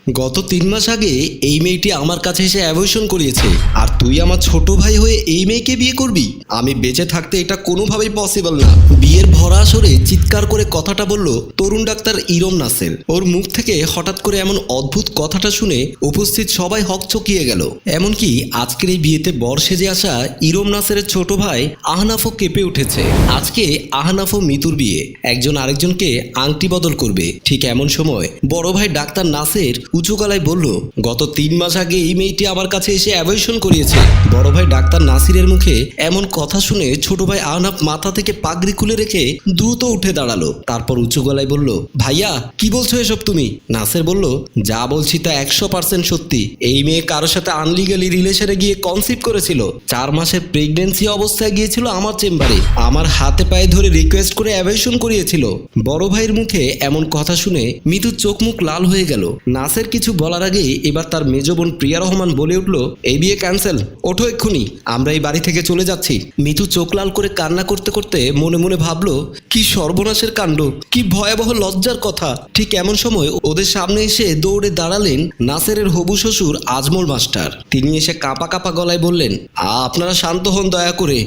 গত 3 মাস আগে এই মেয়েটি আমার কাছে এসে অ্যাবর্শন করিয়েছে, আর তুই আমার ছোট ভাই হয়ে এই মেয়েকে বিয়ে করবি? আমি বেঁচে থাকতে এটা কোনোভাবেই পসিবল না। বিয়ের ভরা আসরে চিৎকার করে কথাটা বলল তরুণ ডাক্তার ইরম নাসের। ওর মুখ থেকে হঠাৎ করে এমন অদ্ভুত কথাটা শুনে উপস্থিত সবাই হকচকিয়ে গেল। এমনকি আজকের এই বিয়েতে বর সেজে আসা ইরম নাসেরের ছোট ভাই আহনাফও কেঁপে উঠেছে। আজকে আহনাফ ও মিতুর বিয়ে, একজন আরেকজনকে আংটি বদল করবে। ঠিক এমন সময় বড় ভাই ডাক্তার নাসের উঁচু গলায় বলল, গত 3 মাস আগে এই মেয়েটি আমার কাছে এসে অ্যাবর্শন করিয়েছে। বড় ভাই ডাক্তার নাসিরের মুখে এমন কথা শুনে ছোট ভাই আহনাফ মাথা থেকে পাগড়ি খুলে রেখে দ্রুত উঠে দাঁড়ালো। তারপর উঁচু গলায় বলল, ভাইয়া কি বলছো এসব তুমি? নাসের বলল, যা বলছি তা 100% সত্যি। এই মেয়ে কারোর সাথে আনলিগালি রিলেশনে গিয়ে কনসিভ করেছিল। 4 মাসের প্রেগন্যান্সি অবস্থায় গিয়েছিল আমার চেম্বারে, আমার হাতে পায়ে ধরে রিকোয়েস্ট করে অ্যাবর্শন করিয়েছিল। বড় ভাইয়ের মুখে এমন কথা শুনে মিতুর চোখ মুখ লাল হয়ে গেল। নাসের কিছু বলার আগে এবার তার মেজ বোন প্রিয়া রহমান বলে উঠল, এই বিয়ে ক্যান্সেল, ওঠো এক্ষুনি, আমরা এই বাড়ি থেকে চলে যাচ্ছি। মিতু চোখ লাল করে কান্না করতে করতে মনে মনে ভাবলো, কি সর্বনাশের কাণ্ড, কি ভয়াবহ লজ্জার কথা। ঠিক এমন সময় ওদের সামনে এসে দৌড়ে দাঁড়ালেন নাসেরের হবু শ্বশুর আজমল মাস্টার। তিনি এসে কাঁপা কাঁপা গলায় বললেন, আপনারা শান্ত হন দয়া করে।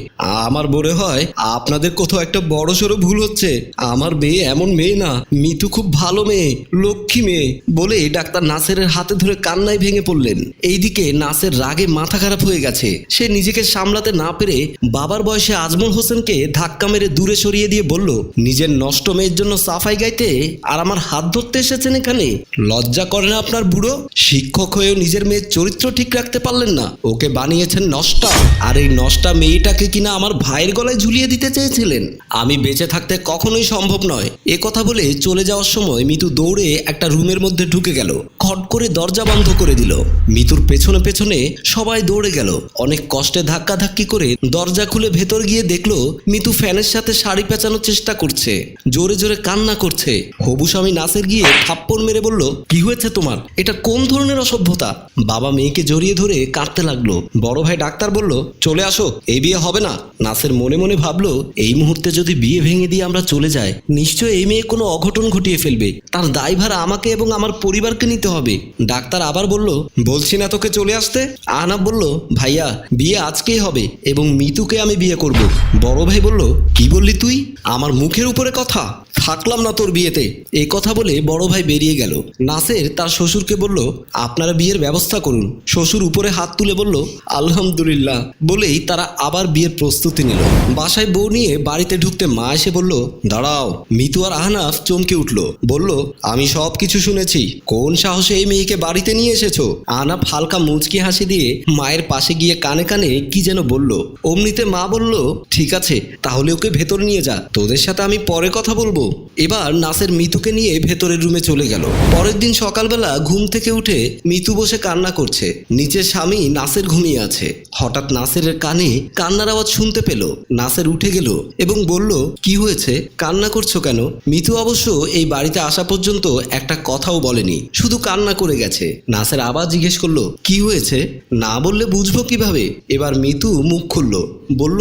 আমার মনে হয় আপনাদের কোথাও একটা বড়সড় ভুল হচ্ছে। আমার মেয়ে এমন মেয়ে না, মিতু খুব ভালো মেয়ে, লক্ষ্মী মেয়ে বলে ডাক্তার নাসেরের হাতে ধরে কান্নায় ভেঙে পড়লেন। এইদিকে নাসের রাগে মাথা খারাপ হয়ে গেছে। সে নিজেকে সামলাতে না পেরে বাবার বয়সে আজমল হোসেনকে ধাক্কা মেরে দূরে সরিয়ে দিয়ে বলল, নিজের নষ্ট মেয়ের জন্য সাফাই গাইতে আর আমার হাত ধরতে এসেছেন এখানে? লজ্জা করে না আপনার বুড়ো? শিক্ষক হয়েও নিজের মেয়ের চরিত্র ঠিক রাখতে পারলেন না, ওকে বানিয়েছেন নষ্টা। আর এই নষ্টা মেয়েটাকে কিনা আমার ভাইয়ের গলায় ঝুলিয়ে দিতে চেয়েছিলেন। আমি বেঁচে থাকতে কখনোই সম্ভব নয়। এ কথা বলে চলে যাওয়ার সময় মিতু দৌড়ে একটা রুমের মধ্যে ঢুকে গেল, খট করে দরজা বন্ধ করে দিল। মিতুর পেছনে পেছনে সবাই দৌড়ে গেল। অনেক কষ্টে ধাক্কা ধাক্কি করে দরজা খুলে ভেতর গিয়ে দেখলো মিতু ফ্যানের সাথে শাড়ি পেঁচানোর চেষ্টা করছে, জোরে জোরে কান্না করছে। হবু স্বামী নাসের গিয়ে থাপ্পড় মেরে বলল, কি হয়েছে তোমার? এটা কোন ধরনের অসভ্যতা? বাবা মেয়েকে জড়িয়ে ধরে কাঁদতে লাগলো। বড় ভাই ডাক্তার বলল, চলে আসো, এই বিয়ে হবে না। নাসের মনে মনে ভাবলো, এই মুহূর্তে যদি বিয়ে ভেঙে দিয়ে আমরা চলে যাই, নিশ্চয় এই মেয়ে কোনো অঘটন ঘটিয়ে ফেলবে। তার দায়ভার আমাকে এবং আমার পরিবারকে নিতে হবে। ডাক্তার আবার বলল, বলছি না তোকে চলে আসতে? আহনাফ বলল, ভাইয়া বিয়ে আজকেই হবে এবং মিতুকে আমি বিয়ে করব। বড় ভাই বলল, কি বললি তুই? আমার মুখের উপরে কথা, থাকলাম না তোর বিয়েতে। এই কথা বলে বড় ভাই বেরিয়ে গেল। নাসের তার শ্বশুরকে বলল, আপনারা বিয়ের ব্যবস্থা করুন। শ্বশুর উপরে হাত তুলে বলল, আলহামদুলিল্লাহ বলেই তারা আবার বিয়ের প্রস্তুতি নিল। বাসায় বউ নিয়ে বাড়িতে ঢুকতে মা এসে বলল, দাঁড়াও। মিতু আর আহনাফ চমকে উঠল, বলল, আমি সব কিছু শুনেছি। কোন সাহসে এই মেয়েকে বাড়িতে নিয়ে এসেছো? আহনাফ হালকা মুচকি হাসি দিয়ে মায়ের পাশে গিয়ে কানে কানে কি যেন বলল। অমনিতে মা বলল, ঠিক আছে, তাহলে ওকে ভেতর নিয়ে যা, তোদের সাথে আমি পরে কথা বলবো। এবার নাসের মিতুকে নিয়ে ভেতরের রুমে চলে গেল। পরের দিন সকালবেলা ঘুম থেকে উঠে মিতু বসে কান্না করছে। নিচে স্বামী নাসের ঘুমিয়ে আছে। হঠাৎ নাসেরের কানে কান্নার আওয়াজ শুনতে পেল। নাসের উঠে গেল এবং বলল, কি হয়েছে, কান্না করছো কেন? মিতু অবশ্য এই বাড়িতে আসা পর্যন্ত একটা কথাও বলেনি, শুধু কান্না করে গেছে। নাসের আবার জিজ্ঞেস করলো, কি হয়েছে? না বললে বুঝবো কিভাবে? এবার মিতু মুখ খুলল, বলল,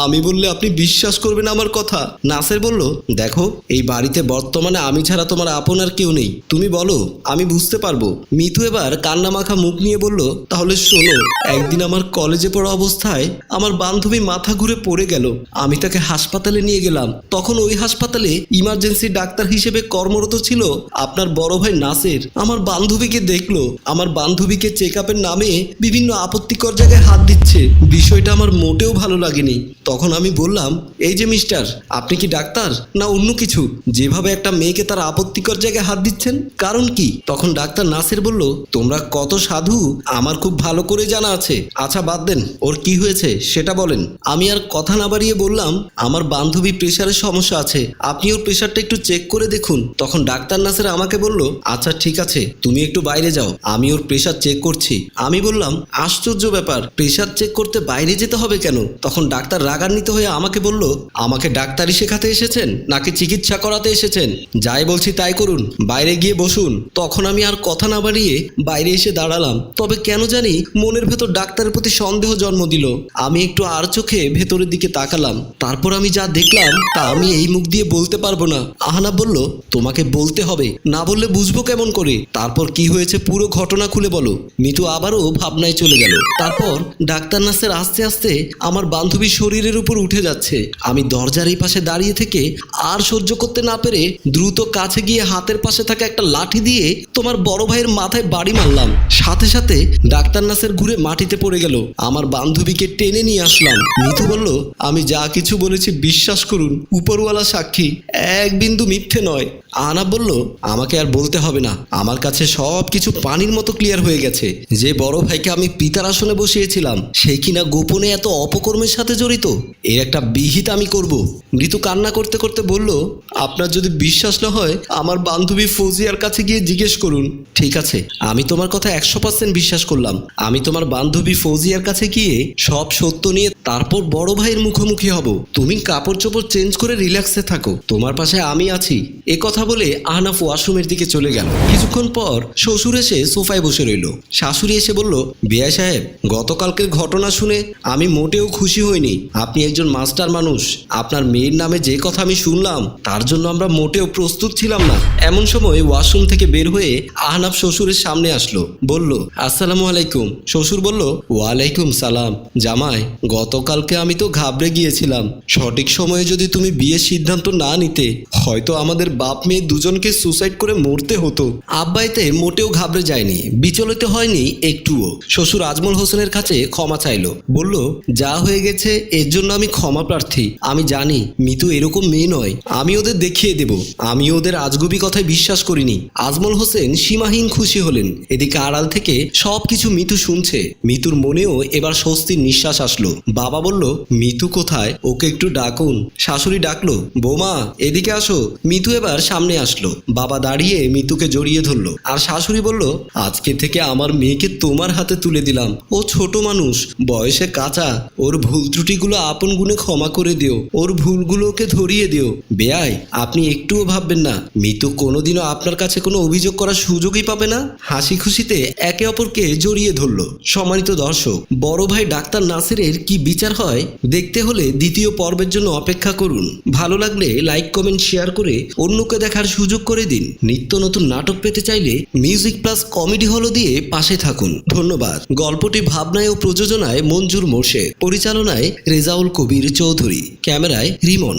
আমি বললে আপনি বিশ্বাস করবেন আমার কথা। নাসের বলল, দেখো, এই বাড়িতে বর্তমানে আমি ছাড়া তোমার আপন আর কেউ নেই, তুমি বলো, আমি বুঝতে পারবো। মিতু এবার কান্না মাখা মুখ নিয়ে বলল, তাহলে শোনো, একদিন আমার কলেজে পড়া অবস্থায় আমার বান্ধবী মাথা ঘুরে পড়ে গেল। আমি তাকে হাসপাতালে নিয়ে গেলাম। তখন ওই হাসপাতালে ইমার্জেন্সি ডাক্তার হিসেবে কর্মরত ছিল আপনার বড় ভাই নাসের। আমার বান্ধবীকে দেখলো, আমার বান্ধবীকে চেক আপের নামে বিভিন্ন আপত্তিকর জায়গায় হাত দিচ্ছে। বিষয়টা আমার মোটেও ভালো লাগেনি। তখন আমি বললাম, এই যে মিস্টার, আপনি কি ডাক্তার না অন্য কিছু, যেভাবে একটা মেয়েকে তার আপত্তিকর জায়গায় হাত দিচ্ছেন? কারণ কি? তখন ডাক্তার নাসের বলল, তোমরা কত সাধু আমার খুব ভালো করে জানা আছে। আচ্ছা বাদ দেন, ওর কি হয়েছে সেটা বলেন। আমি আর কথা না বাড়িয়ে বললাম, আমার বান্ধবী প্রেশারের সমস্যা আছে, আপনি ওর প্রেশারটা একটু চেক করে দেখুন। তখন ডাক্তার নাসের আমাকে বলল, আচ্ছা ঠিক আছে, তুমি একটু বাইরে যাও, আমি ওর প্রেশার চেক করছি। আমি বললাম, আশ্চর্য ব্যাপার, প্রেশার চেক করতে বাইরে যেতে হবে কেন? তখন ডাক্তার রাগান্বিত হয়ে আমাকে বলল, আমাকে ডাক্তারি শেখাতে এসেছেন নাকি চিকিৎসা করাতে এসেছেন? যাই বলছি তাই করুন, বাইরে গিয়ে বসুন। তখন আমি আর কথা না বাড়িয়ে বাইরে এসে দাঁড়ালাম। তবে কেন জানি মনের ভেতর ডাক্তারের প্রতি সন্দেহ জন্ম দিল। আমি একটু আর চোখে ভেতরের দিকে তাকালাম। তারপর আমি যা দেখলাম তা আমি এই মুখ দিয়ে বলতে পারবো না। আহনাফ বলল, তোমাকে বলতে হবে, না বললে বুঝবো কেমন করে? তারপর কি হয়েছে পুরো ঘটনা খুলে বলো। মিতু আবারও ভাবনায় চলে গেল। তারপর ডাক্তার নার্সের আস্তে আস্তে আমার বান্ধবীর শরীরের উপর উঠে যাচ্ছে। আমি দরজার এই পাশে দাঁড়িয়ে থেকে আর সহ্য করতে না পেরে দ্রুত কাছে গিয়ে হাতের পাশে থাকা একটা লাঠি দিয়ে তোমার বড় ভাইয়ের মাথায় বাড়ি মারলাম। সাথে সাথে ডাক্তার নার্সের ঘুরে মাটিতে পড়ে গেল। আমার বান্ধবীকে টেনে নিয়ে আসলাম। মিতু বলল, আমি যা কিছু বলেছি বিশ্বাস করুন, উপরওয়ালা সাক্ষী, এক বিন্দু মিথ্যে নয়। আহনাফ বলল, আমাকে আর বলতে হবে না, আমার কাছে সব কিছু পানির মতো ক্লিয়ার হয়ে গেছে। যে বড় ভাইকে আমি পিতার আসনে বসিয়েছিলাম সে কিনা গোপনে এত অপকর্মের সাথে জড়িত, এর একটা বিহিত আমি করব। মৃত্যু কান্না করতে করতে বলল, আপনার যদি বিশ্বাস না হয় আমার বান্ধবী ফৌজিয়ার কাছে গিয়ে জিজ্ঞেস করুন। ঠিক আছে, আমি তোমার কথা 100% বিশ্বাস করলাম। আমি তোমার বান্ধবী ফৌজিয়ার কাছে গিয়ে সব সত্য নিয়ে তারপর বড় ভাইয়ের মুখোমুখি হব। তুমি কাপড় চোপড় চেঞ্জ করে রিল্যাক্সে থাকো, তোমার পাশে আমি আছি। এ কথা বলে আহনাফ ওয়াশরুমের দিকে চলে গেল। কিছুক্ষণ পর শ্বশুর এসে সোফায় বসে রইল। শাশুড়ি এসে বলল, বিআই সাহেব, গতকালকের ঘটনা শুনে আমি মোটেও খুশি হইনি। আপনি একজন মাস্টার মানুষ, আপনার মেয়ের নামে যে কথা আমি শুনলাম তার জন্য আমরা মোটেও প্রস্তুত ছিলাম না। এমন সময় ওয়াশরুম থেকে বের হয়ে আহনাফ শ্বশুরের সামনে আসলো। বলল, আসসালামু আলাইকুম। শ্বশুর বলল, ওয়ালাইকুম সালাম। জামাই, গতকালকে আমি তো ঘাবড়ে গিয়েছিলাম। সঠিক সময়ে যদি তুমি বিয়ের সিদ্ধান্ত না নিতে হয়তো আমাদের বাপ মেয়ে দুজনকে সুসাইড করে মরতে হতো। আব্বাইতে মোটেও ঘাবড়ে যায়নি, বিচলিত হয়নি একটুও। শ্বশুর আজমল হোসেনের কাছে ক্ষমা চাইলো। বলল, যা হয়ে গেছে এর জন্য আমি ক্ষমা প্রার্থী। আমি জানি মিতু এরকম মেয়ে নয়, আমি ওদের দেখিয়ে দেব। আমি ওদের আজগুবি কথায় বিশ্বাস করিনি। আজমল হোসেন সীমাহীন খুশি হলেন। এদিকে আড়াল থেকে সবকিছু মিতু শুনছে। মিতুর মনেও এবার স্বস্তির নিঃশ্বাস আসলো। বাবা বলল, মিতু কোথায়, ওকে একটু ডাকুন। শাশুড়ি ডাকলো, বৌমা এদিকে আসো। মিতু এবার সামনে আসলো। বাবা দাঁড়িয়ে মিতুকে জড়িয়ে ধরলো। আর শাশুড়ি বলল, আজকে থেকে আমার মেয়েকে তোমার হাতে তুলে দিলাম। ও ছোট মানুষ, বয়সে কাঁচা, ওর ভুল ত্রুটিগুলো আপন গুণে ক্ষমা করে দিও, ওর ভুলগুলোকে ধরিয়ে দিও। বেয়াই, আপনি একটুও ভাববেন না মিতু কোনোদিনও আপনার কাছে কোনো অভিযোগ করার সুযোগই পাবে না। হাসি খুশিতে একে অপরকে জড়িয়ে ধরলো। সম্মানিত দর্শক, বড় ভাই ডাক্তার নাসিরের কি বিচার হয় দেখতে হলে দ্বিতীয় পর্বের জন্য অপেক্ষা করুন। ভালো লাগলে লাইক, কমেন্ট, শেয়ার করে অন্যকে দেখার সুযোগ করে দিন। নিত্য নতুন নাটক পেতে চাইলে মিউজিক প্লাস কমেডি হল দিয়ে পাশে থাকুন। ধন্যবাদ। গল্পটি ভাবনায় ও প্রযোজনায় মঞ্জুর মোর্শেদ, পরিচালনায় রেজাউল কবির চৌধুরী, ক্যামেরায় রিমন।